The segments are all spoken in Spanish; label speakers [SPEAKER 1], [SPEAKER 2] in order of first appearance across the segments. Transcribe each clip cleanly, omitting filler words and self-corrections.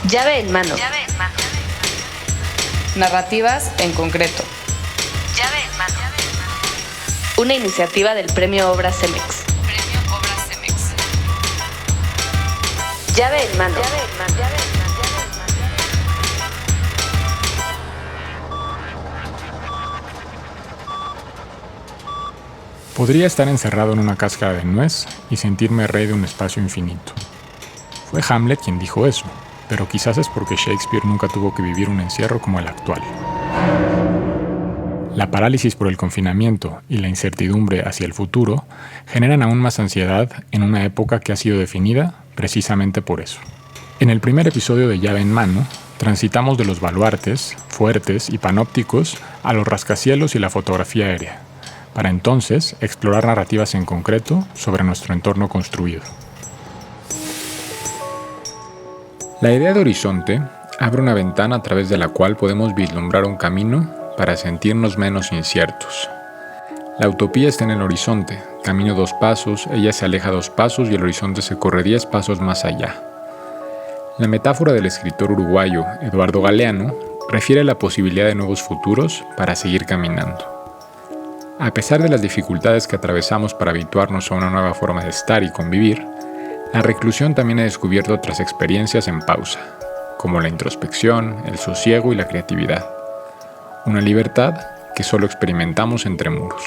[SPEAKER 1] Llave en mano.
[SPEAKER 2] Narrativas en concreto.
[SPEAKER 1] Llave en mano. Una iniciativa del Premio Obras CEMEX. Llave en mano.
[SPEAKER 3] Podría estar encerrado en una cáscara de nuez y sentirme rey de un espacio infinito. Fue Hamlet quien dijo eso, pero quizás es porque Shakespeare nunca tuvo que vivir un encierro como el actual. La parálisis por el confinamiento y la incertidumbre hacia el futuro generan aún más ansiedad en una época que ha sido definida precisamente por eso. En el primer episodio de Llave en mano, transitamos de los baluartes, fuertes y panópticos a los rascacielos y la fotografía aérea, para entonces explorar narrativas en concreto sobre nuestro entorno construido. La idea de horizonte abre una ventana a través de la cual podemos vislumbrar un camino para sentirnos menos inciertos. La utopía está en el horizonte, camino 2 pasos, ella se aleja 2 pasos y el horizonte se corre 10 pasos más allá. La metáfora del escritor uruguayo Eduardo Galeano refiere a la posibilidad de nuevos futuros para seguir caminando. A pesar de las dificultades que atravesamos para habituarnos a una nueva forma de estar y convivir, la reclusión también ha descubierto otras experiencias en pausa, como la introspección, el sosiego y la creatividad. Una libertad que solo experimentamos entre muros.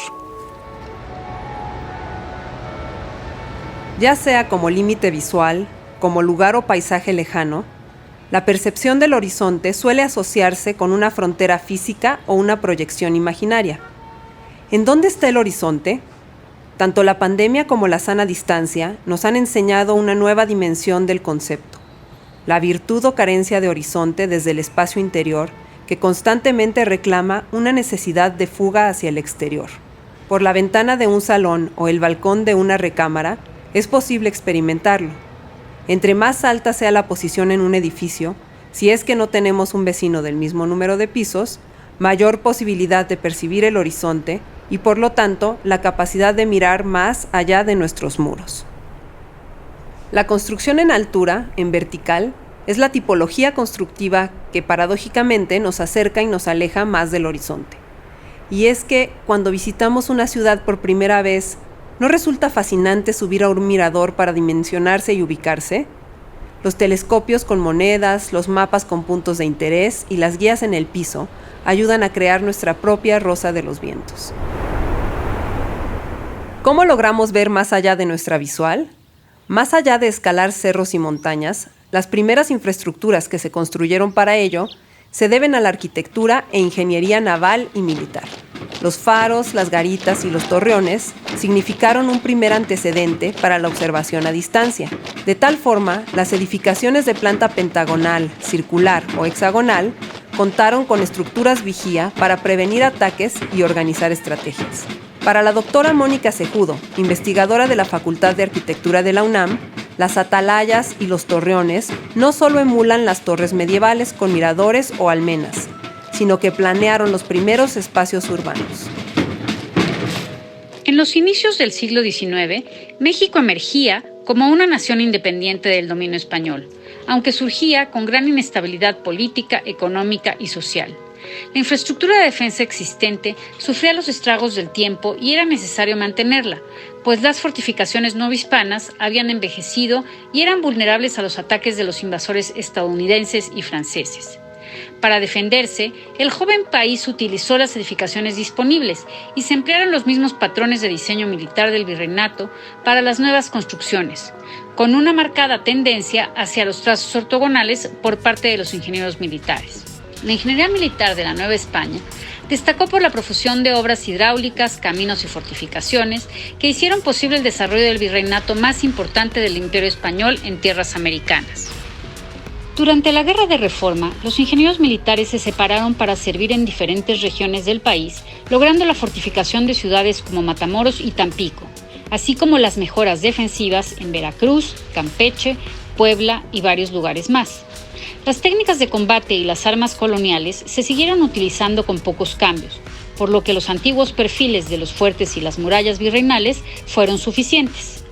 [SPEAKER 4] Ya sea como límite visual, como lugar o paisaje lejano, la percepción del horizonte suele asociarse con una frontera física o una proyección imaginaria. ¿En dónde está el horizonte? Tanto la pandemia como la sana distancia nos han enseñado una nueva dimensión del concepto, la virtud o carencia de horizonte desde el espacio interior que constantemente reclama una necesidad de fuga hacia el exterior. Por la ventana de un salón o el balcón de una recámara es posible experimentarlo. Entre más alta sea la posición en un edificio, si es que no tenemos un vecino del mismo número de pisos, mayor posibilidad de percibir el horizonte y por lo tanto la capacidad de mirar más allá de nuestros muros. La construcción en altura, en vertical, es la tipología constructiva que paradójicamente nos acerca y nos aleja más del horizonte. Y es que cuando visitamos una ciudad por primera vez, ¿no resulta fascinante subir a un mirador para dimensionarse y ubicarse? Los telescopios con monedas, los mapas con puntos de interés y las guías en el piso ayudan a crear nuestra propia rosa de los vientos. ¿Cómo logramos ver más allá de nuestra visual? Más allá de escalar cerros y montañas, las primeras infraestructuras que se construyeron para ello se deben a la arquitectura e ingeniería naval y militar. Los faros, las garitas y los torreones significaron un primer antecedente para la observación a distancia. De tal forma, las edificaciones de planta pentagonal, circular o hexagonal contaron con estructuras vigía para prevenir ataques y organizar estrategias. Para la doctora Mónica Cejudo, investigadora de la Facultad de Arquitectura de la UNAM, las atalayas y los torreones no solo emulan las torres medievales con miradores o almenas, sino que planearon los primeros espacios urbanos.
[SPEAKER 5] En los inicios del siglo XIX, México emergía como una nación independiente del dominio español, aunque surgía con gran inestabilidad política, económica y social. La infraestructura de defensa existente sufría los estragos del tiempo y era necesario mantenerla, pues las fortificaciones novohispanas habían envejecido y eran vulnerables a los ataques de los invasores estadounidenses y franceses. Para defenderse, el joven país utilizó las edificaciones disponibles y se emplearon los mismos patrones de diseño militar del virreinato para las nuevas construcciones, con una marcada tendencia hacia los trazos ortogonales por parte de los ingenieros militares. La ingeniería militar de la Nueva España destacó por la profusión de obras hidráulicas, caminos y fortificaciones que hicieron posible el desarrollo del virreinato más importante del Imperio Español en tierras americanas. Durante la Guerra de Reforma, los ingenieros militares se separaron para servir en diferentes regiones del país, logrando la fortificación de ciudades como Matamoros y Tampico, así como las mejoras defensivas en Veracruz, Campeche, Puebla y varios lugares más. Las técnicas de combate y las armas coloniales se siguieron utilizando con pocos cambios, por lo que los antiguos perfiles de los fuertes y las murallas virreinales fueron suficientes.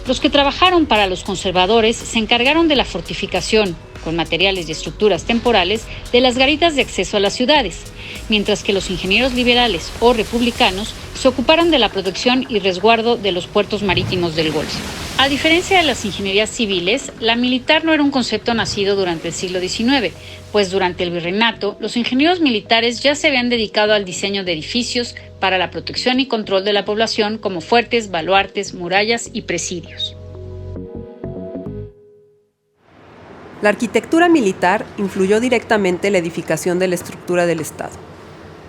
[SPEAKER 5] Los que trabajaron para los conservadores se encargaron de la fortificación, con materiales y estructuras temporales de las garitas de acceso a las ciudades, mientras que los ingenieros liberales o republicanos se ocuparon de la protección y resguardo de los puertos marítimos del Golfo. A diferencia de las ingenierías civiles, la militar no era un concepto nacido durante el siglo XIX, pues durante el virreinato, los ingenieros militares ya se habían dedicado al diseño de edificios para la protección y control de la población, como fuertes, baluartes, murallas y presidios.
[SPEAKER 4] La arquitectura militar influyó directamente en la edificación de la estructura del Estado,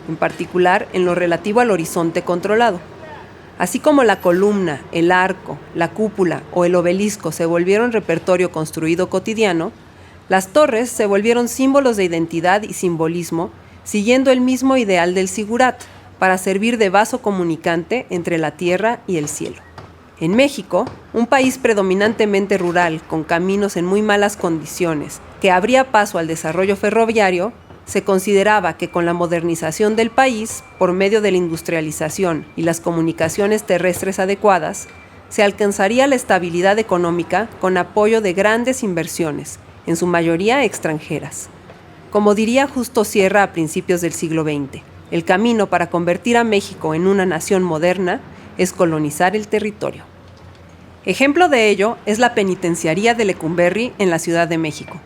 [SPEAKER 4] en particular en lo relativo al horizonte controlado. Así como la columna, el arco, la cúpula o el obelisco se volvieron repertorio construido cotidiano, las torres se volvieron símbolos de identidad y simbolismo, siguiendo el mismo ideal del zigurat, para servir de vaso comunicante entre la tierra y el cielo. En México, un país predominantemente rural, con caminos en muy malas condiciones, que abría paso al desarrollo ferroviario, se consideraba que con la modernización del país, por medio de la industrialización y las comunicaciones terrestres adecuadas, se alcanzaría la estabilidad económica con apoyo de grandes inversiones, en su mayoría extranjeras. Como diría Justo Sierra a principios del siglo XX, el camino para convertir a México en una nación moderna es colonizar el territorio. Ejemplo de ello es la penitenciaría de Lecumberri en la Ciudad de México,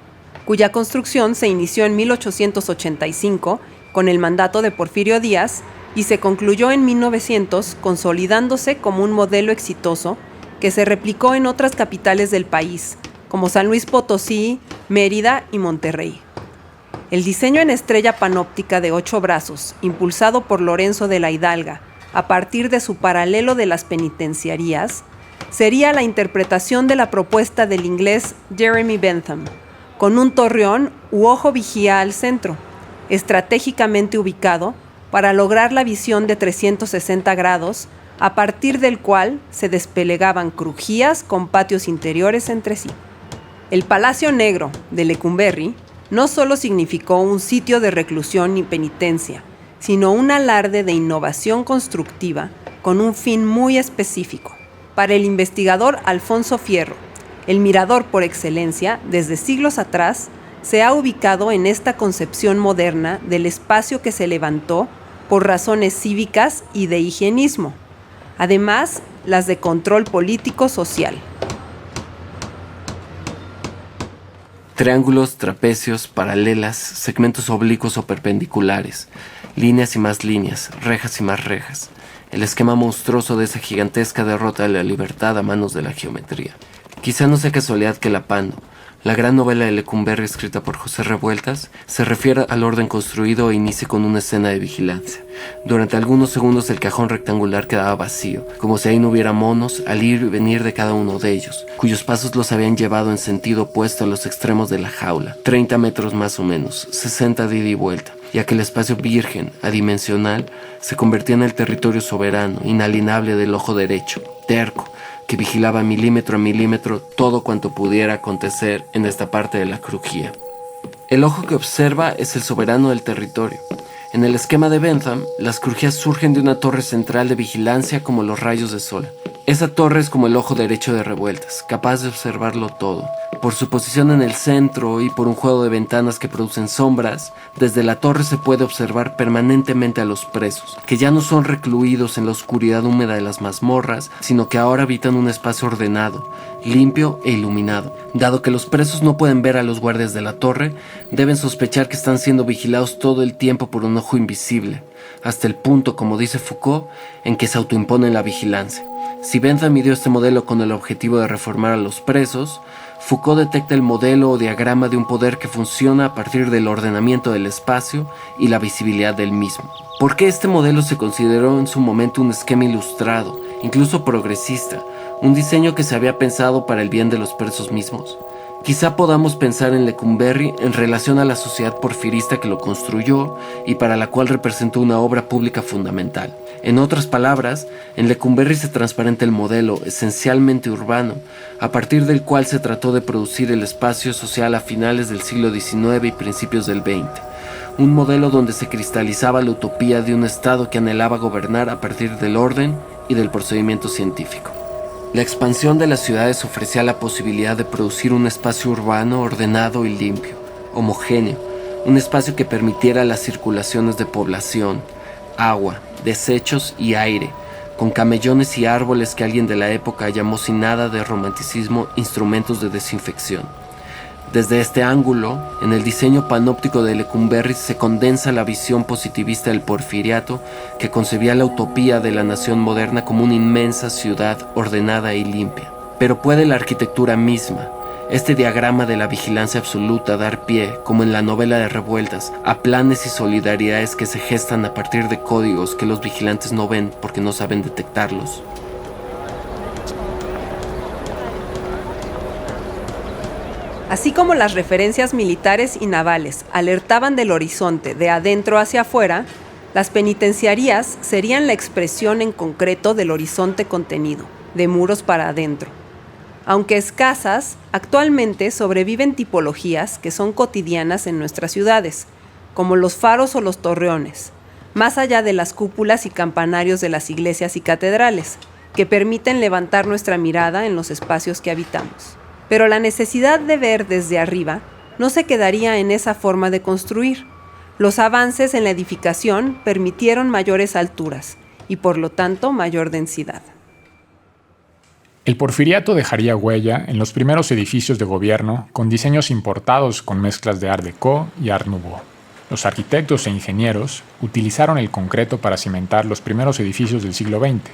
[SPEAKER 4] cuya construcción se inició en 1885 con el mandato de Porfirio Díaz y se concluyó en 1900, consolidándose como un modelo exitoso que se replicó en otras capitales del país, como San Luis Potosí, Mérida y Monterrey. El diseño en estrella panóptica de 8 brazos, impulsado por Lorenzo de la Hidalga, a partir de su paralelo de las penitenciarías, sería la interpretación de la propuesta del inglés Jeremy Bentham, con un torreón u ojo vigía al centro, estratégicamente ubicado para lograr la visión de 360 grados, a partir del cual se desplegaban crujías con patios interiores entre sí. El Palacio Negro de Lecumberri no solo significó un sitio de reclusión y penitencia, sino un alarde de innovación constructiva con un fin muy específico. Para el investigador Alfonso Fierro, el mirador por excelencia, desde siglos atrás, se ha ubicado en esta concepción moderna del espacio que se levantó por razones cívicas y de higienismo, además las de control político-social.
[SPEAKER 6] Triángulos, trapecios, paralelas, segmentos oblicuos o perpendiculares, líneas y más líneas, rejas y más rejas. El esquema monstruoso de esa gigantesca derrota de la libertad a manos de la geometría. Quizá no sea casualidad que La Pando, la gran novela de Lecumberri escrita por José Revueltas, se refiere al orden construido e inicie con una escena de vigilancia. Durante algunos segundos el cajón rectangular quedaba vacío, como si ahí no hubiera monos al ir y venir de cada uno de ellos, cuyos pasos los habían llevado en sentido opuesto a los extremos de la jaula, 30 metros más o menos, 60 de ida y vuelta, y aquel espacio virgen, adimensional, se convertía en el territorio soberano, inalienable del ojo derecho, terco, que vigilaba milímetro a milímetro todo cuanto pudiera acontecer en esta parte de la crujía. El ojo que observa es el soberano del territorio. En el esquema de Bentham, las crujías surgen de una torre central de vigilancia como los rayos de sol. Esa torre es como el ojo derecho de Revueltas, capaz de observarlo todo. Por su posición en el centro y por un juego de ventanas que producen sombras, desde la torre se puede observar permanentemente a los presos, que ya no son recluidos en la oscuridad húmeda de las mazmorras, sino que ahora habitan un espacio ordenado, limpio e iluminado. Dado que los presos no pueden ver a los guardias de la torre, deben sospechar que están siendo vigilados todo el tiempo por un ojo invisible, hasta el punto, como dice Foucault, en que se autoimpone la vigilancia. Si Bentham midió este modelo con el objetivo de reformar a los presos, Foucault detecta el modelo o diagrama de un poder que funciona a partir del ordenamiento del espacio y la visibilidad del mismo. ¿Por qué este modelo se consideró en su momento un esquema ilustrado, incluso progresista, un diseño que se había pensado para el bien de los presos mismos? Quizá podamos pensar en Lecumberri en relación a la sociedad porfirista que lo construyó y para la cual representó una obra pública fundamental. En otras palabras, en Lecumberri se transparenta el modelo esencialmente urbano, a partir del cual se trató de producir el espacio social a finales del siglo XIX y principios del XX. Un modelo donde se cristalizaba la utopía de un Estado que anhelaba gobernar a partir del orden y del procedimiento científico. La expansión de las ciudades ofrecía la posibilidad de producir un espacio urbano ordenado y limpio, homogéneo, un espacio que permitiera las circulaciones de población, agua, desechos y aire, con camellones y árboles que alguien de la época llamó sin nada de romanticismo instrumentos de desinfección. Desde este ángulo, en el diseño panóptico de Lecumberri se condensa la visión positivista del porfiriato que concebía la utopía de la nación moderna como una inmensa ciudad ordenada y limpia. Pero puede la arquitectura misma, este diagrama de la vigilancia absoluta, dar pie, como en la novela de Revueltas, a planes y solidaridades que se gestan a partir de códigos que los vigilantes no ven porque no saben detectarlos.
[SPEAKER 4] Así como las referencias militares y navales alertaban del horizonte de adentro hacia afuera, las penitenciarías serían la expresión en concreto del horizonte contenido, de muros para adentro. Aunque escasas, actualmente sobreviven tipologías que son cotidianas en nuestras ciudades, como los faros o los torreones, más allá de las cúpulas y campanarios de las iglesias y catedrales, que permiten levantar nuestra mirada en los espacios que habitamos. Pero la necesidad de ver desde arriba no se quedaría en esa forma de construir. Los avances en la edificación permitieron mayores alturas y por lo tanto mayor densidad.
[SPEAKER 3] El porfiriato dejaría huella en los primeros edificios de gobierno con diseños importados con mezclas de Art Deco y Art Nouveau. Los arquitectos e ingenieros utilizaron el concreto para cimentar los primeros edificios del siglo XX,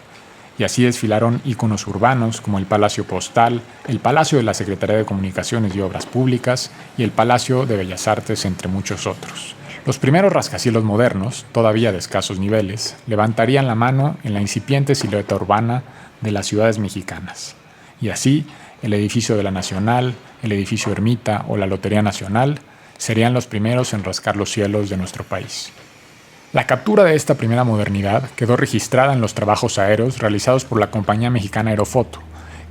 [SPEAKER 3] y así desfilaron íconos urbanos como el Palacio Postal, el Palacio de la Secretaría de Comunicaciones y Obras Públicas y el Palacio de Bellas Artes, entre muchos otros. Los primeros rascacielos modernos, todavía de escasos niveles, levantarían la mano en la incipiente silueta urbana de las ciudades mexicanas. Y así, el edificio de la Nacional, el edificio Ermita o la Lotería Nacional serían los primeros en rascar los cielos de nuestro país. La captura de esta primera modernidad quedó registrada en los trabajos aéreos realizados por la compañía mexicana Aerofoto,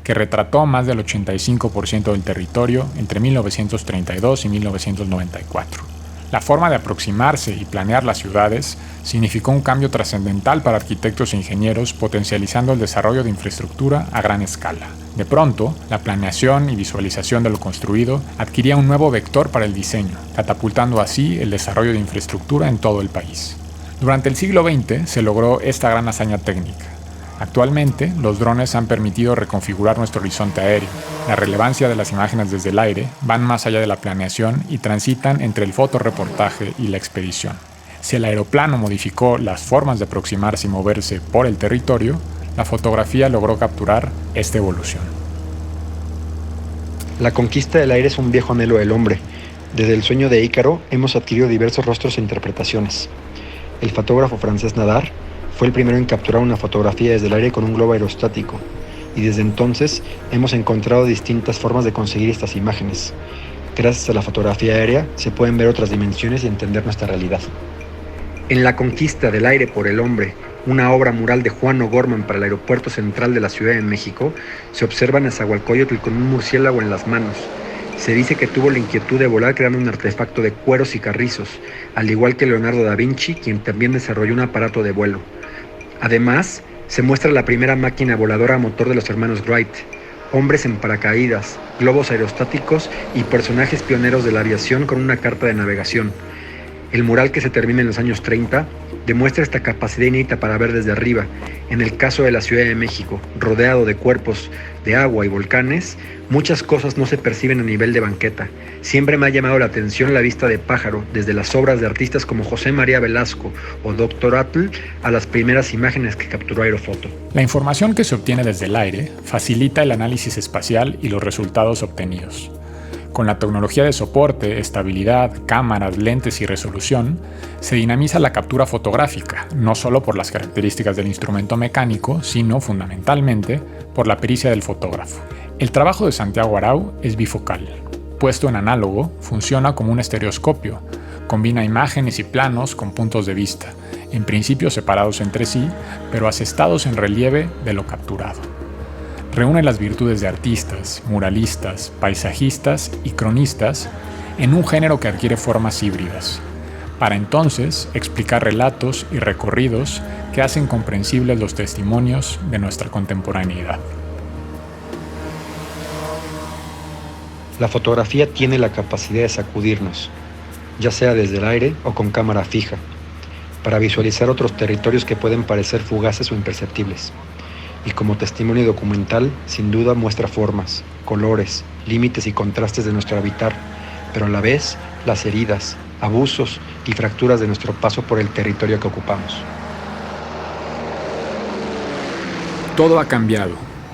[SPEAKER 3] que retrató más del 85% del territorio entre 1932 y 1994. La forma de aproximarse y planear las ciudades significó un cambio trascendental para arquitectos e ingenieros, potencializando el desarrollo de infraestructura a gran escala. De pronto, la planeación y visualización de lo construido adquiría un nuevo vector para el diseño, catapultando así el desarrollo de infraestructura en todo el país. Durante el siglo XX se logró esta gran hazaña técnica. Actualmente, los drones han permitido reconfigurar nuestro horizonte aéreo. La relevancia de las imágenes desde el aire van más allá de la planeación y transitan entre el fotoreportaje y la expedición. Si el aeroplano modificó las formas de aproximarse y moverse por el territorio, la fotografía logró capturar esta evolución.
[SPEAKER 7] La conquista del aire es un viejo anhelo del hombre. Desde el sueño de Ícaro hemos adquirido diversos rostros e interpretaciones. El fotógrafo francés Nadar fue el primero en capturar una fotografía desde el aire con un globo aerostático, y desde entonces hemos encontrado distintas formas de conseguir estas imágenes. Gracias a la fotografía aérea se pueden ver otras dimensiones y entender nuestra realidad. En La conquista del aire por el hombre, una obra mural de Juan O'Gorman para el Aeropuerto Central de la Ciudad de México, se observa a Nezahualcóyotl con un murciélago en las manos. Se dice que tuvo la inquietud de volar creando un artefacto de cueros y carrizos, al igual que Leonardo da Vinci, quien también desarrolló un aparato de vuelo. Además, se muestra la primera máquina voladora a motor de los hermanos Wright, hombres en paracaídas, globos aerostáticos y personajes pioneros de la aviación con una carta de navegación. El mural, que se termina en los años 30, demuestra esta capacidad innata para ver desde arriba. En el caso de la Ciudad de México, rodeado de cuerpos de agua y volcanes, muchas cosas no se perciben a nivel de banqueta. Siempre me ha llamado la atención la vista de pájaro, desde las obras de artistas como José María Velasco o Dr. Atl a las primeras imágenes que capturó Aerofoto.
[SPEAKER 3] La información que se obtiene desde el aire facilita el análisis espacial y los resultados obtenidos. Con la tecnología de soporte, estabilidad, cámaras, lentes y resolución, se dinamiza la captura fotográfica, no solo por las características del instrumento mecánico, sino fundamentalmente por la pericia del fotógrafo. El trabajo de Santiago Arau es bifocal. Puesto en análogo, funciona como un estereoscopio. Combina imágenes y planos con puntos de vista, en principio separados entre sí, pero asestados en relieve de lo capturado. Reúne las virtudes de artistas, muralistas, paisajistas y cronistas en un género que adquiere formas híbridas, para entonces explicar relatos y recorridos que hacen comprensibles los testimonios de nuestra contemporaneidad.
[SPEAKER 7] La fotografía tiene la capacidad de sacudirnos, ya sea desde el aire o con cámara fija, para visualizar otros territorios que pueden parecer fugaces o imperceptibles. Y como testimonio documental, sin duda muestra formas, colores, límites y contrastes de nuestro habitar, pero a la vez las heridas, abusos y fracturas de nuestro paso por el territorio que ocupamos.
[SPEAKER 3] Todo ha cambiado.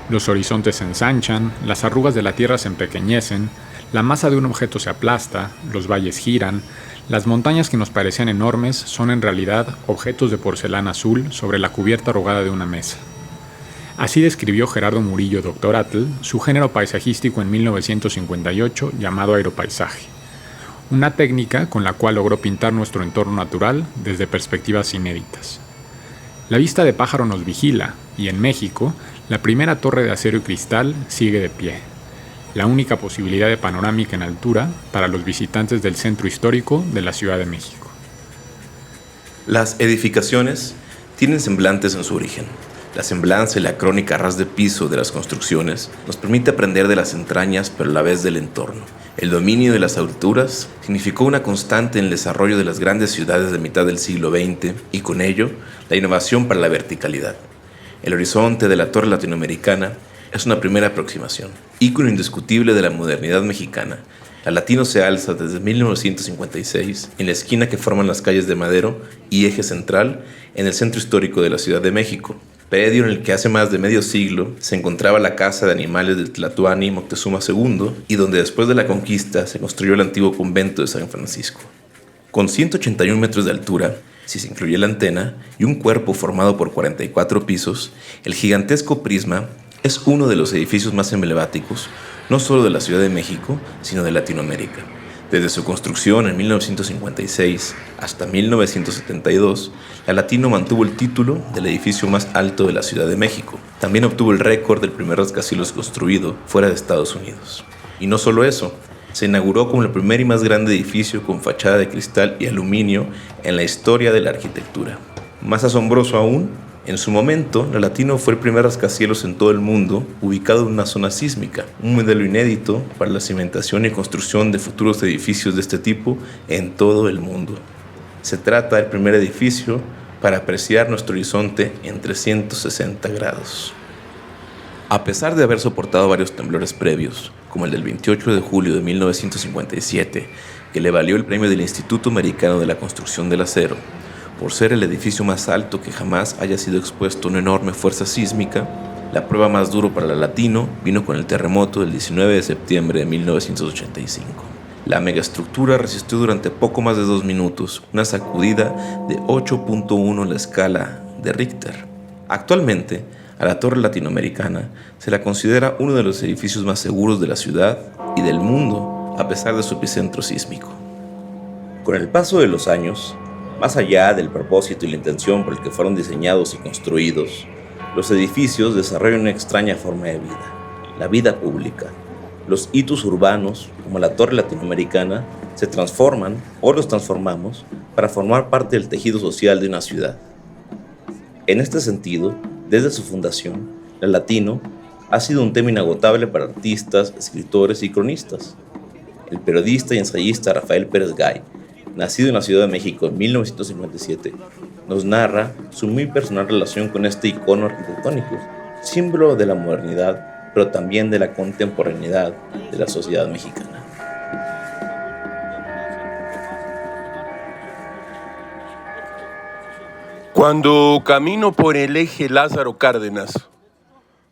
[SPEAKER 3] Los horizontes se ensanchan, las arrugas de la tierra se empequeñecen, la masa de un objeto se aplasta, los valles giran, las montañas que nos parecían enormes son en realidad objetos de porcelana azul sobre la cubierta arrugada de una mesa. Así describió Gerardo Murillo Doctoratl su género paisajístico en 1958 llamado aeropaisaje, una técnica con la cual logró pintar nuestro entorno natural desde perspectivas inéditas. La vista de pájaro nos vigila y en México la primera torre de acero y cristal sigue de pie, la única posibilidad de panorámica en altura para los visitantes del centro histórico de la Ciudad de México.
[SPEAKER 8] Las edificaciones tienen semblantes en su origen. La semblanza y la crónica a ras de piso de las construcciones nos permite aprender de las entrañas, pero a la vez del entorno. El dominio de las alturas significó una constante en el desarrollo de las grandes ciudades de mitad del siglo XX y con ello la innovación para la verticalidad. El horizonte de la Torre Latinoamericana es una primera aproximación, ícono indiscutible de la modernidad mexicana. La Latino se alza desde 1956 en la esquina que forman las calles de Madero y Eje Central en el centro histórico de la Ciudad de México, predio en el que hace más de medio siglo se encontraba la casa de animales del Tlatoani Moctezuma II y donde después de la conquista se construyó el antiguo convento de San Francisco. Con 181 metros de altura, si se incluye la antena, y un cuerpo formado por 44 pisos, el gigantesco Prisma es uno de los edificios más emblemáticos, no solo de la Ciudad de México, sino de Latinoamérica. Desde su construcción en 1956 hasta 1972, la Latino mantuvo el título del edificio más alto de la Ciudad de México. También obtuvo el récord del primer rascacielos construido fuera de Estados Unidos. Y no solo eso, se inauguró como el primer y más grande edificio con fachada de cristal y aluminio en la historia de la arquitectura. Más asombroso aún, en su momento, la Latino fue el primer rascacielos en todo el mundo ubicado en una zona sísmica, un modelo inédito para la cimentación y construcción de futuros edificios de este tipo en todo el mundo. Se trata del primer edificio para apreciar nuestro horizonte en 360 grados. A pesar de haber soportado varios temblores previos, como el del 28 de julio de 1957, que le valió el premio del Instituto Americano de la Construcción del Acero, por ser el edificio más alto que jamás haya sido expuesto a una enorme fuerza sísmica, la prueba más dura para la Latino vino con el terremoto del 19 de septiembre de 1985. La megaestructura resistió durante poco más de 2 minutos, una sacudida de 8.1 en la escala de Richter. Actualmente, a la Torre Latinoamericana se la considera uno de los edificios más seguros de la ciudad y del mundo, a pesar de su epicentro sísmico. Con el paso de los años, más allá del propósito y la intención por el que fueron diseñados y construidos, los edificios desarrollan una extraña forma de vida, la vida pública. Los hitos urbanos, como la Torre Latinoamericana, se transforman o los transformamos para formar parte del tejido social de una ciudad. En este sentido, desde su fundación, la Latino ha sido un tema inagotable para artistas, escritores y cronistas. El periodista y ensayista Rafael Pérez Gay, nacido en la Ciudad de México en 1957, nos narra su muy personal relación con este icono arquitectónico, símbolo de la modernidad, pero también de la contemporaneidad de la sociedad mexicana.
[SPEAKER 9] Cuando camino por el eje Lázaro Cárdenas,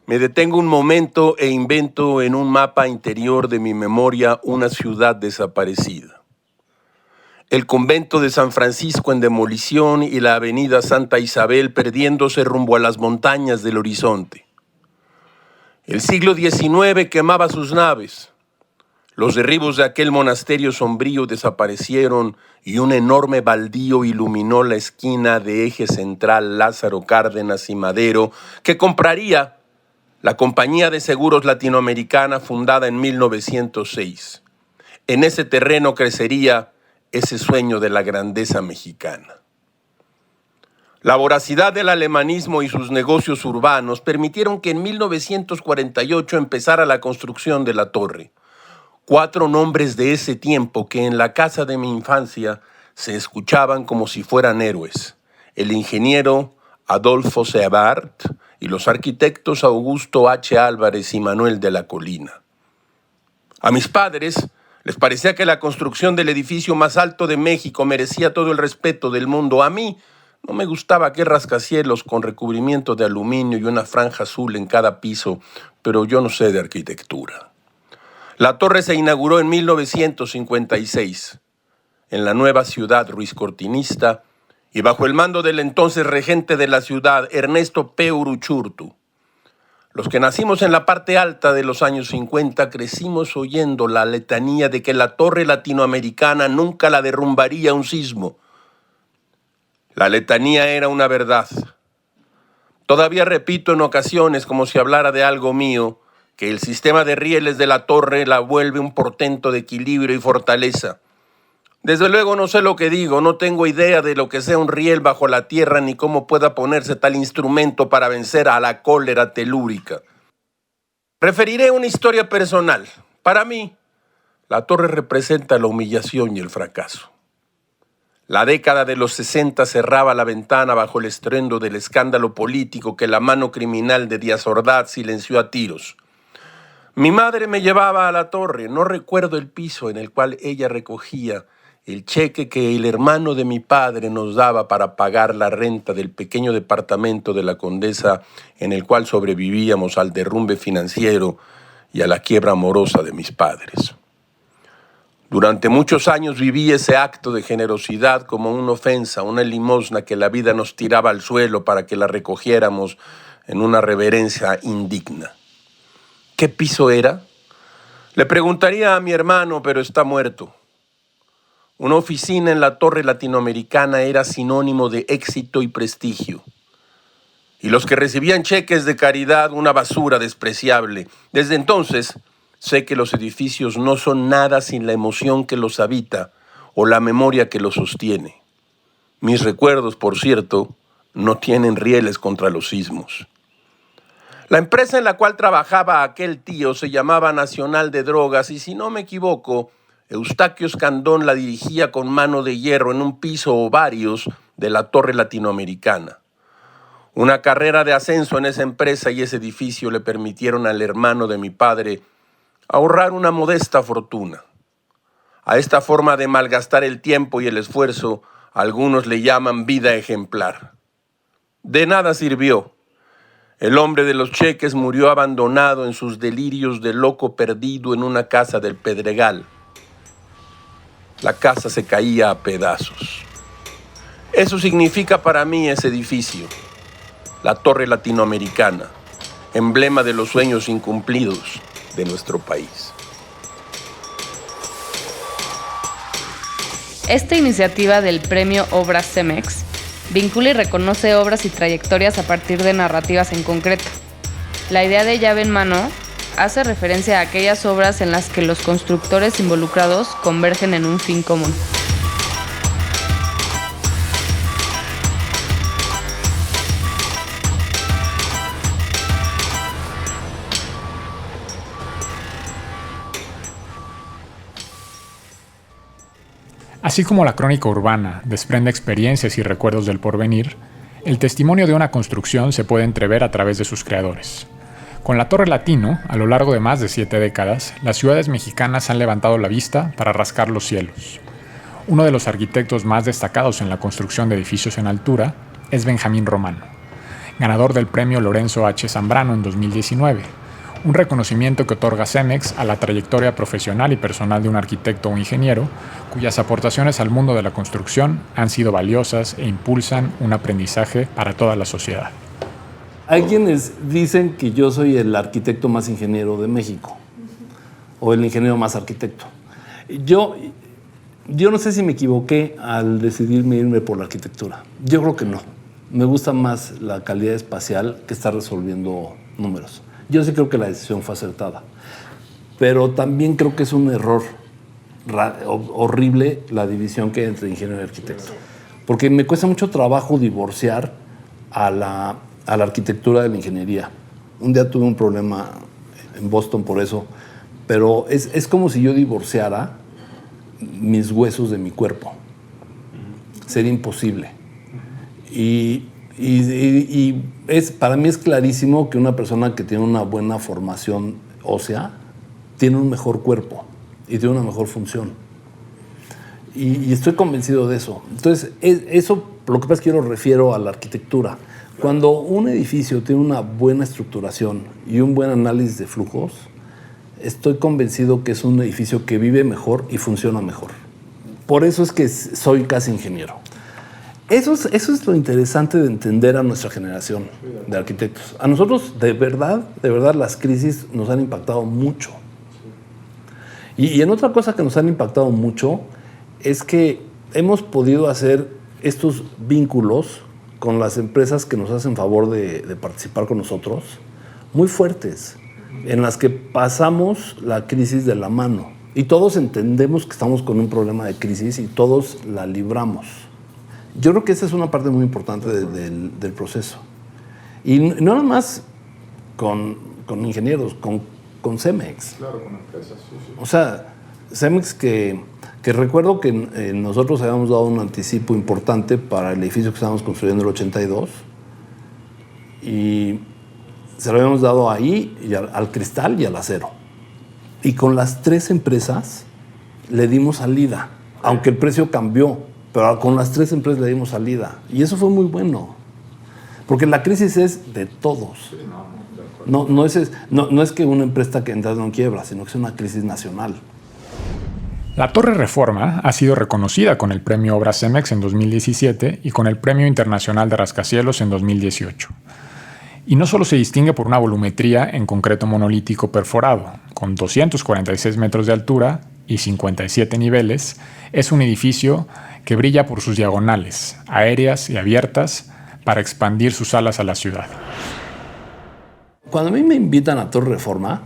[SPEAKER 9] me detengo un momento e invento en un mapa interior de mi memoria una ciudad desaparecida. El convento de San Francisco en demolición y la avenida Santa Isabel perdiéndose rumbo a las montañas del horizonte. El siglo XIX quemaba sus naves. Los derribos de aquel monasterio sombrío desaparecieron y un enorme baldío iluminó la esquina de Eje Central, Lázaro Cárdenas y Madero, que compraría la Compañía de Seguros Latinoamericana fundada en 1906. En ese terreno crecería ese sueño de la grandeza mexicana. La voracidad del alemanismo y sus negocios urbanos permitieron que en 1948 empezara la construcción de la torre. 4 nombres de ese tiempo que en la casa de mi infancia se escuchaban como si fueran héroes. El ingeniero Adolfo Sebart y los arquitectos Augusto H. Álvarez y Manuel de la Colina. A mis padres les parecía que la construcción del edificio más alto de México merecía todo el respeto del mundo. A mí no me gustaba aquel rascacielos con recubrimiento de aluminio y una franja azul en cada piso, pero yo no sé de arquitectura. La torre se inauguró en 1956, en la nueva ciudad ruizcortinista y bajo el mando del entonces regente de la ciudad, Ernesto P. Uruchurtu. Los que nacimos en la parte alta de los años 50 crecimos oyendo la letanía de que la torre latinoamericana nunca la derrumbaría un sismo. La letanía era una verdad. Todavía repito en ocasiones, como si hablara de algo mío, que el sistema de rieles de la torre la vuelve un portento de equilibrio y fortaleza. Desde luego no sé lo que digo, no tengo idea de lo que sea un riel bajo la tierra ni cómo pueda ponerse tal instrumento para vencer a la cólera telúrica. Referiré una historia personal. Para mí, la torre representa la humillación y el fracaso. La década de los 60 cerraba la ventana bajo el estruendo del escándalo político que la mano criminal de Díaz Ordaz silenció a tiros. Mi madre me llevaba a la torre, no recuerdo el piso en el cual ella recogía el cheque que el hermano de mi padre nos daba para pagar la renta del pequeño departamento de la Condesa en el cual sobrevivíamos al derrumbe financiero y a la quiebra amorosa de mis padres. Durante muchos años viví ese acto de generosidad como una ofensa, una limosna que la vida nos tiraba al suelo para que la recogiéramos en una reverencia indigna. ¿Qué piso era? Le preguntaría a mi hermano, pero está muerto. Una oficina en la torre latinoamericana era sinónimo de éxito y prestigio. Y los que recibían cheques de caridad, una basura despreciable. Desde entonces, sé que los edificios no son nada sin la emoción que los habita o la memoria que los sostiene. Mis recuerdos, por cierto, no tienen rieles contra los sismos. La empresa en la cual trabajaba aquel tío se llamaba Nacional de Drogas y, si no me equivoco, Eustaquio Escandón la dirigía con mano de hierro en un piso o varios de la torre latinoamericana. Una carrera de ascenso en esa empresa y ese edificio le permitieron al hermano de mi padre ahorrar una modesta fortuna. A esta forma de malgastar el tiempo y el esfuerzo, algunos le llaman vida ejemplar. De nada sirvió. El hombre de los cheques murió abandonado en sus delirios de loco perdido en una casa del Pedregal. La casa se caía a pedazos. Eso significa para mí ese edificio, la torre latinoamericana, emblema de los sueños incumplidos de nuestro país.
[SPEAKER 2] Esta iniciativa del Premio Obras CEMEX vincula y reconoce obras y trayectorias a partir de narrativas en concreto. La idea de llave en mano hace referencia a aquellas obras en las que los constructores involucrados convergen en un fin común.
[SPEAKER 3] Así como la crónica urbana desprende experiencias y recuerdos del porvenir, el testimonio de una construcción se puede entrever a través de sus creadores. Con la Torre Latino, a lo largo de más de 7 décadas, las ciudades mexicanas han levantado la vista para rascar los cielos. Uno de los arquitectos más destacados en la construcción de edificios en altura es Benjamín Romano, ganador del premio Lorenzo H. Zambrano en 2019, un reconocimiento que otorga CEMEX a la trayectoria profesional y personal de un arquitecto o ingeniero cuyas aportaciones al mundo de la construcción han sido valiosas e impulsan un aprendizaje para toda la sociedad.
[SPEAKER 10] Hay quienes dicen que yo soy el arquitecto más ingeniero de México o el ingeniero más arquitecto. Yo no sé si me equivoqué al decidirme irme por la arquitectura. Yo creo que no. Me gusta más la calidad espacial que estar resolviendo números. Yo sí creo que la decisión fue acertada, pero también creo que es un error horrible la división que hay entre ingeniero y arquitecto, porque me cuesta mucho trabajo divorciar a la arquitectura de la ingeniería. Un día tuve un problema en Boston por eso, pero es como si yo divorciara mis huesos de mi cuerpo. Sería imposible. Y para mí es clarísimo que una persona que tiene una buena formación ósea tiene un mejor cuerpo y tiene una mejor función. Y estoy convencido de eso. Entonces, eso lo que pasa es que yo lo refiero a la arquitectura. Cuando un edificio tiene una buena estructuración y un buen análisis de flujos, estoy convencido que es un edificio que vive mejor y funciona mejor. Por eso es que soy casi ingeniero. Eso es lo interesante de entender a nuestra generación de arquitectos. A nosotros, de verdad, las crisis nos han impactado mucho. Y en otra cosa que nos han impactado mucho es que hemos podido hacer estos vínculos con las empresas que nos hacen favor de participar con nosotros, muy fuertes, en las que pasamos la crisis de la mano. Y todos entendemos que estamos con un problema de crisis y todos la libramos. Yo creo que esa es una parte muy importante del proceso. Y no nada más con ingenieros, con Cemex.
[SPEAKER 3] Claro, con empresas, sí.
[SPEAKER 10] O sea, Cemex que recuerdo que nosotros habíamos dado un anticipo importante para el edificio que estábamos construyendo en el 82 y se lo habíamos dado ahí y al cristal y al acero. Y con las 3 empresas le dimos salida, aunque el precio cambió, pero con las 3 empresas le dimos salida. Y eso fue muy bueno, porque la crisis es de todos.
[SPEAKER 3] Sí, no,
[SPEAKER 10] No es que una empresa está entrando en quiebra, sino que es una crisis nacional.
[SPEAKER 3] La Torre Reforma ha sido reconocida con el Premio Obras Cemex en 2017 y con el Premio Internacional de Rascacielos en 2018. Y no solo se distingue por una volumetría en concreto monolítico perforado, con 246 metros de altura y 57 niveles, es un edificio que brilla por sus diagonales, aéreas y abiertas, para expandir sus alas a la ciudad.
[SPEAKER 10] Cuando a mí me invitan a Torre Reforma,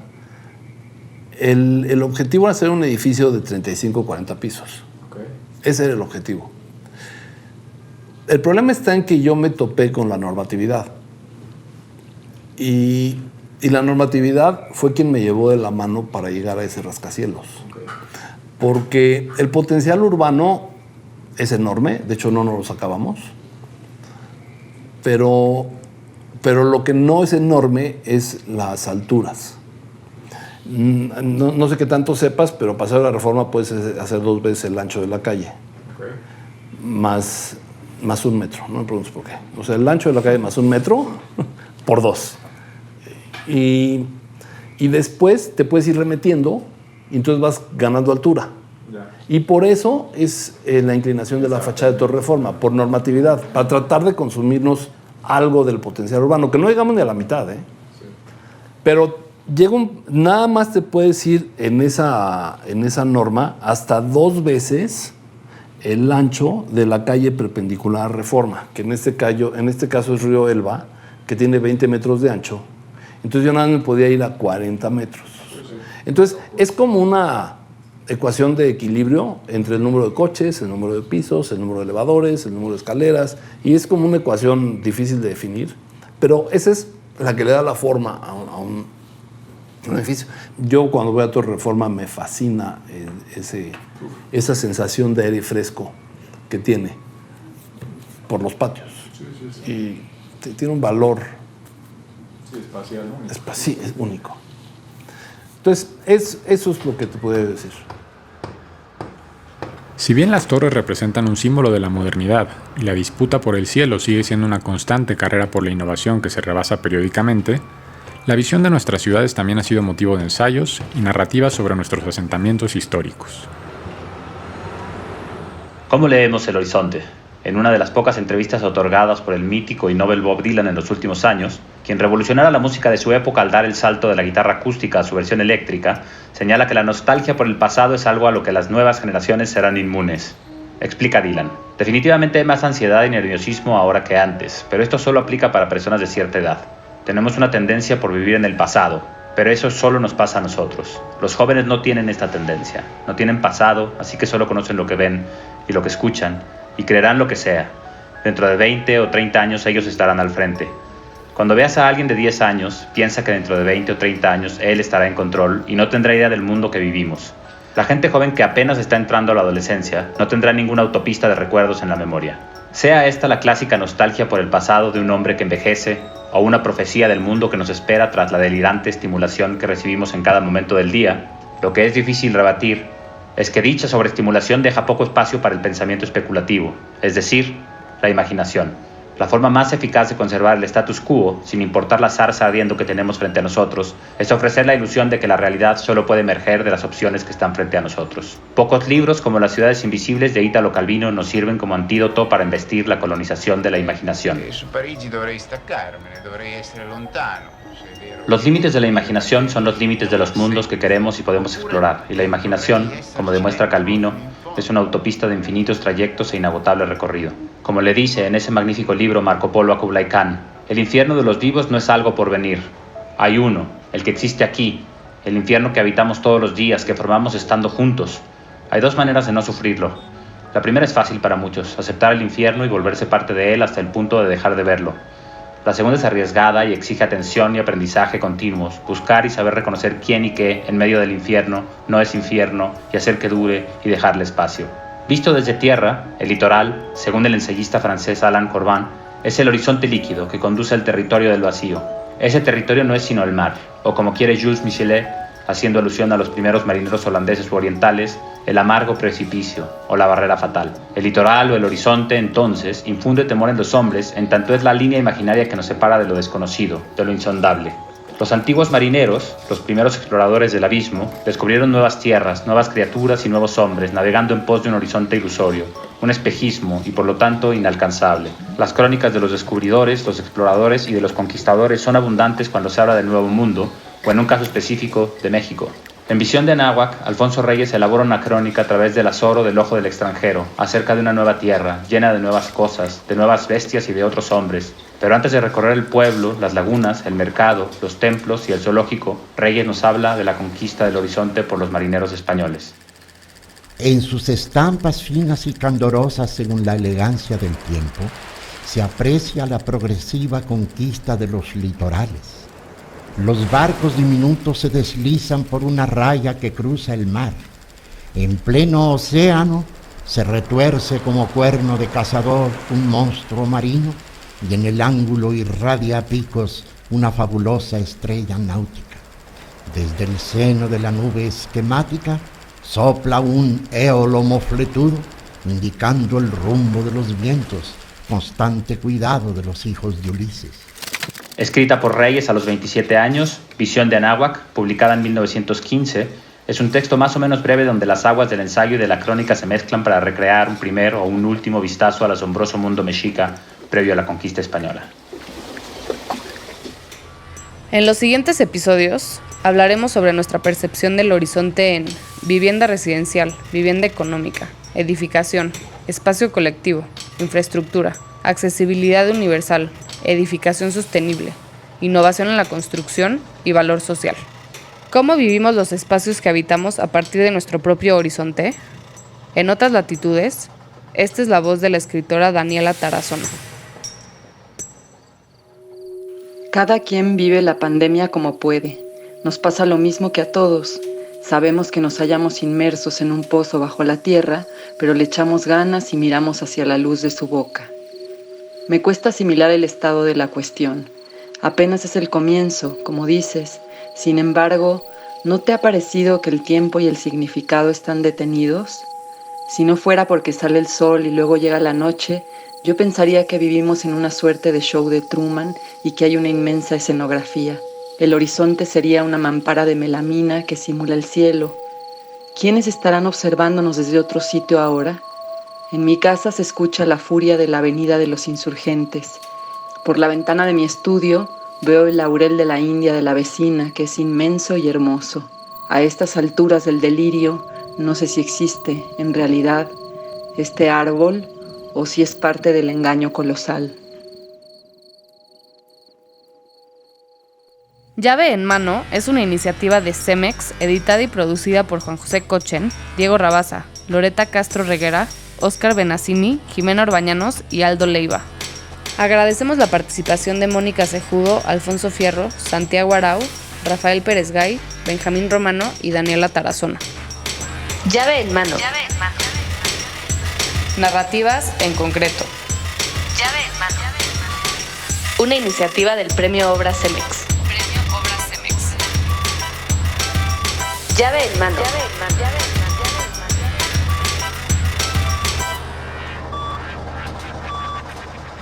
[SPEAKER 10] el objetivo era hacer un edificio de 35 o 40 pisos.
[SPEAKER 3] Okay.
[SPEAKER 10] Ese era el objetivo. El problema está en que yo me topé con la normatividad. Y la normatividad fue quien me llevó de la mano para llegar a ese rascacielos.
[SPEAKER 3] Okay.
[SPEAKER 10] Porque el potencial urbano es enorme, de hecho no nos lo sacábamos. Pero lo que no es enorme es las alturas. No sé qué tanto sepas, pero pasar la Reforma puedes hacer 2 veces el ancho de la calle.
[SPEAKER 3] Okay.
[SPEAKER 10] Más 1 metro, no me preguntes por qué. O sea, el ancho de la calle más 1 metro por 2. Y después te puedes ir remetiendo y entonces vas ganando altura.
[SPEAKER 3] Yeah.
[SPEAKER 10] Y por eso es la inclinación de la fachada de Torre Reforma, por normatividad, para tratar de consumirnos algo del potencial urbano, que no llegamos ni a la mitad, ¿eh?
[SPEAKER 3] Sí.
[SPEAKER 10] Pero nada más te puedes ir en esa norma hasta 2 veces el ancho de la calle perpendicular a Reforma, que en este caso es Río Elba, que tiene 20 metros de ancho. Entonces yo nada más me podía ir a 40 metros. Entonces es como una ecuación de equilibrio entre el número de coches, el número de pisos, el número de elevadores, el número de escaleras, y es como una ecuación difícil de definir, pero esa es la que le da la forma a un edificio. Yo cuando voy a Torre Reforma me fascina esa sensación de aire fresco que tiene por los patios.
[SPEAKER 3] Sí.
[SPEAKER 10] Y tiene un valor
[SPEAKER 3] espacial, ¿no?
[SPEAKER 10] Sí, es único. Entonces, eso es lo que te puedo decir.
[SPEAKER 3] Si bien las torres representan un símbolo de la modernidad y la disputa por el cielo sigue siendo una constante carrera por la innovación que se rebasa periódicamente, la visión de nuestras ciudades también ha sido motivo de ensayos y narrativas sobre nuestros asentamientos históricos.
[SPEAKER 11] ¿Cómo leemos el horizonte? En una de las pocas entrevistas otorgadas por el mítico y Nobel Bob Dylan en los últimos años, quien revolucionara la música de su época al dar el salto de la guitarra acústica a su versión eléctrica, señala que la nostalgia por el pasado es algo a lo que las nuevas generaciones serán inmunes. Explica Dylan: definitivamente hay más ansiedad y nerviosismo ahora que antes, pero esto solo aplica para personas de cierta edad. Tenemos una tendencia por vivir en el pasado, pero eso solo nos pasa a nosotros. Los jóvenes no tienen esta tendencia, no tienen pasado, así que solo conocen lo que ven y lo que escuchan, y creerán lo que sea. Dentro de 20 o 30 años ellos estarán al frente. Cuando veas a alguien de 10 años, piensa que dentro de 20 o 30 años él estará en control y no tendrá idea del mundo que vivimos. La gente joven que apenas está entrando a la adolescencia no tendrá ninguna autopista de recuerdos en la memoria. Sea esta la clásica nostalgia por el pasado de un hombre que envejece o una profecía del mundo que nos espera tras la delirante estimulación que recibimos en cada momento del día, lo que es difícil rebatir es que dicha sobreestimulación deja poco espacio para el pensamiento especulativo, es decir, la imaginación. La forma más eficaz de conservar el status quo, sin importar la zarza ardiendo que tenemos frente a nosotros, es ofrecer la ilusión de que la realidad solo puede emerger de las opciones que están frente a nosotros. Pocos libros como Las ciudades invisibles de Italo Calvino nos sirven como antídoto para embestir la colonización de la imaginación. Los límites de la imaginación son los límites de los mundos que queremos y podemos explorar, y la imaginación, como demuestra Calvino, es una autopista de infinitos trayectos e inagotable recorrido. Como le dice en ese magnífico libro Marco Polo a Kublai Khan, el infierno de los vivos no es algo por venir. Hay uno, el que existe aquí, el infierno que habitamos todos los días, que formamos estando juntos. Hay dos maneras de no sufrirlo. La primera es fácil para muchos, aceptar el infierno y volverse parte de él hasta el punto de dejar de verlo. La segunda es arriesgada y exige atención y aprendizaje continuos, buscar y saber reconocer quién y qué en medio del infierno no es infierno y hacer que dure y dejarle espacio. Visto desde tierra, el litoral, según el ensayista francés Alain Corbin, es el horizonte líquido que conduce al territorio del vacío. Ese territorio no es sino el mar, o como quiere Jules Michelet, haciendo alusión a los primeros marineros holandeses u orientales, el amargo precipicio o la barrera fatal. El litoral o el horizonte, entonces, infunde temor en los hombres, en tanto es la línea imaginaria que nos separa de lo desconocido, de lo insondable. Los antiguos marineros, los primeros exploradores del abismo, descubrieron nuevas tierras, nuevas criaturas y nuevos hombres, navegando en pos de un horizonte ilusorio, un espejismo y por lo tanto inalcanzable. Las crónicas de los descubridores, los exploradores y de los conquistadores son abundantes cuando se habla del Nuevo Mundo, o en un caso específico, de México. En Visión de Anáhuac, Alfonso Reyes elabora una crónica a través del azoro del ojo del extranjero, acerca de una nueva tierra, llena de nuevas cosas, de nuevas bestias y de otros hombres. Pero antes de recorrer el pueblo, las lagunas, el mercado, los templos y el zoológico, Reyes nos habla de la conquista del horizonte por los marineros españoles.
[SPEAKER 12] En sus estampas finas y candorosas según la elegancia del tiempo, se aprecia la progresiva conquista de los litorales. Los barcos diminutos se deslizan por una raya que cruza el mar. En pleno océano se retuerce como cuerno de cazador un monstruo marino y en el ángulo irradia a picos una fabulosa estrella náutica. Desde el seno de la nube esquemática sopla un éolo mofletudo indicando el rumbo de los vientos, constante cuidado de los hijos de Ulises.
[SPEAKER 11] Escrita por Reyes a los 27 años, Visión de Anáhuac, publicada en 1915, es un texto más o menos breve donde las aguas del ensayo y de la crónica se mezclan para recrear un primer o un último vistazo al asombroso mundo mexica previo a la conquista española.
[SPEAKER 2] En los siguientes episodios hablaremos sobre nuestra percepción del horizonte en vivienda residencial, vivienda económica, edificación, espacio colectivo, infraestructura, accesibilidad universal, edificación sostenible, innovación en la construcción y valor social. ¿Cómo vivimos los espacios que habitamos a partir de nuestro propio horizonte? En otras latitudes, esta es la voz de la escritora Daniela Tarazona.
[SPEAKER 13] Cada quien vive la pandemia como puede. Nos pasa lo mismo que a todos. Sabemos que nos hallamos inmersos en un pozo bajo la tierra, pero le echamos ganas y miramos hacia la luz de su boca. Me cuesta asimilar el estado de la cuestión. Apenas es el comienzo, como dices. Sin embargo, ¿no te ha parecido que el tiempo y el significado están detenidos? Si no fuera porque sale el sol y luego llega la noche, yo pensaría que vivimos en una suerte de show de Truman y que hay una inmensa escenografía. El horizonte sería una mampara de melamina que simula el cielo. ¿Quiénes estarán observándonos desde otro sitio ahora? En mi casa se escucha la furia de la avenida de los insurgentes. Por la ventana de mi estudio veo el laurel de la India de la vecina, que es inmenso y hermoso. A estas alturas del delirio, no sé si existe, en realidad, este árbol o si es parte del engaño colosal.
[SPEAKER 2] Llave en Mano es una iniciativa de Cemex, editada y producida por Juan José Cochen, Diego Rabasa, Loreta Castro Reguera, Óscar Benassini, Jimena Orbañanos y Aldo Leiva. Agradecemos la participación de Mónica Cejudo, Alfonso Fierro, Santiago Arau, Rafael Pérez Gay, Benjamín Romano y Daniela Tarazona.
[SPEAKER 1] Llave en mano.
[SPEAKER 2] Narrativas en concreto.
[SPEAKER 1] Llave en mano. Una iniciativa del Premio Obras CEMEX. Llave en mano.